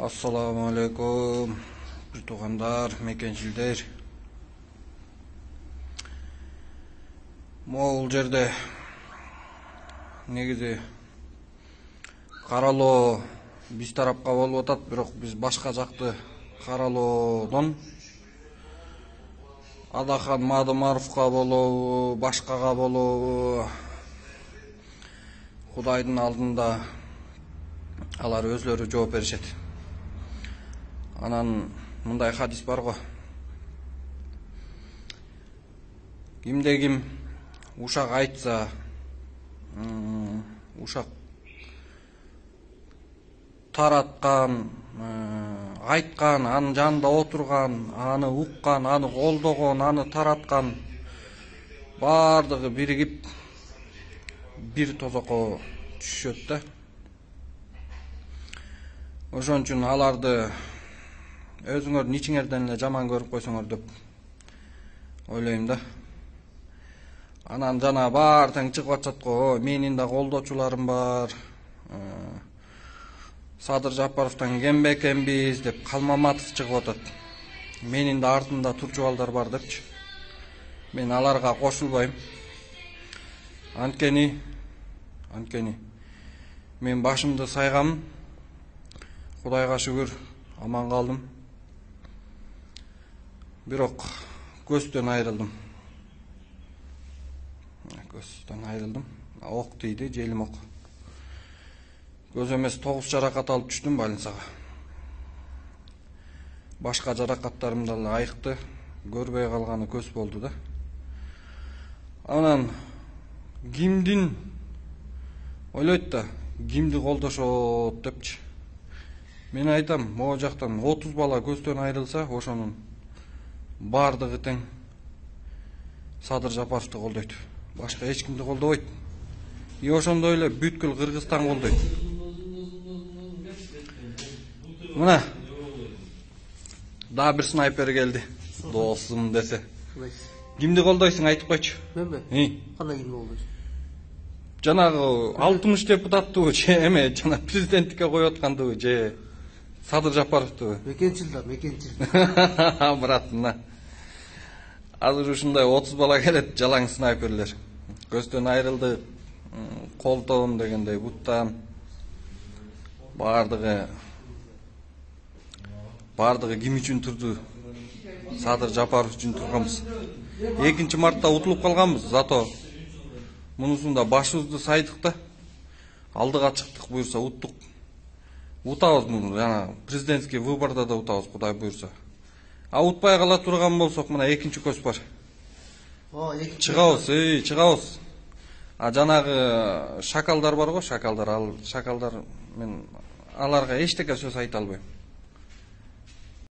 Assalamu alaikum, bir tuğanlar, mekençilder. Moğol jerde negizi karaloo biz tarapka болуп атат, бирок biz башка жакты каралоодон Адахан Мадымаровка болобу, башкага болобу Кудайдын алдында алар өзлөрү жооп беришет. Анан мындай хадис бар го. Кимде ким ушак айтса, ушак тараткан, айткан, анын жанында отурган, аны уккан, аны колдогон, аны тараткан бардыгы биригип бир тозокко түшөт да. Ошон үчүн аларды өзүңөрдүн ичиңерден эле жаман көрүп койсоңор деп ойлойм да. Анан жана баары тең чыгып атышат го, менин да колдочуларым бар. Садыр Жапаровдон кем экенбиз деп Калмаматов чыгып атат. Менин да артымда турчу балдар бар депчи. Мен аларга кошулбайм. Анткени мен башымды сайгам. Кудайга шүгүр аман калдым. Бирок көздөн айрылдым. Ок тийди, желим ок. Көз эмес 9 жаракат алып түштүм больницага. Башка жаракаттарым да айыкты, көрбөй калганы көз болду да. Анан кимдин ойлойт да, кимди колдошот депчи. Мен айтам, могу жактан 30 бала көздөн айрылса, ошонун бардыгы тең Садыр Жапаровду колдойт. Башка эч кимди колдобойт. И ошондой эле бүткүл Кыргызстан колдойт. Мына да бир снайпер келди. Досум десе. Кимди колдойсуң айтып койчу. Менби? Кандай кимди колдойсуң? Жанагы 60 депутаттуу эме, жана президенттикке коюп аткандуу же Садыр Жапаровду. Мекенчил. Брат, мына. Азыр ушундай 30 бала келет, жалаң снайперлер. Көздөн айрылды, колдон дегендей буттан. Бардыгы ким үчүн турду? Садыр Жапаров үчүн турганбыз. 2 мартта утулуп калганбыз, зато мунусунда башыбызды сайдык да. Алдыга чыктык, буюрса уттук. Утабыз, жана президентский выборда да утабыз, Кудай буюрса. А утпай кала турган болсок, мына 2 көз бар. Чыгабыз. А жанагы шакалдар бар го, шакалдар, ал шакалдар мен аларга эчтеке сөз айта албайм.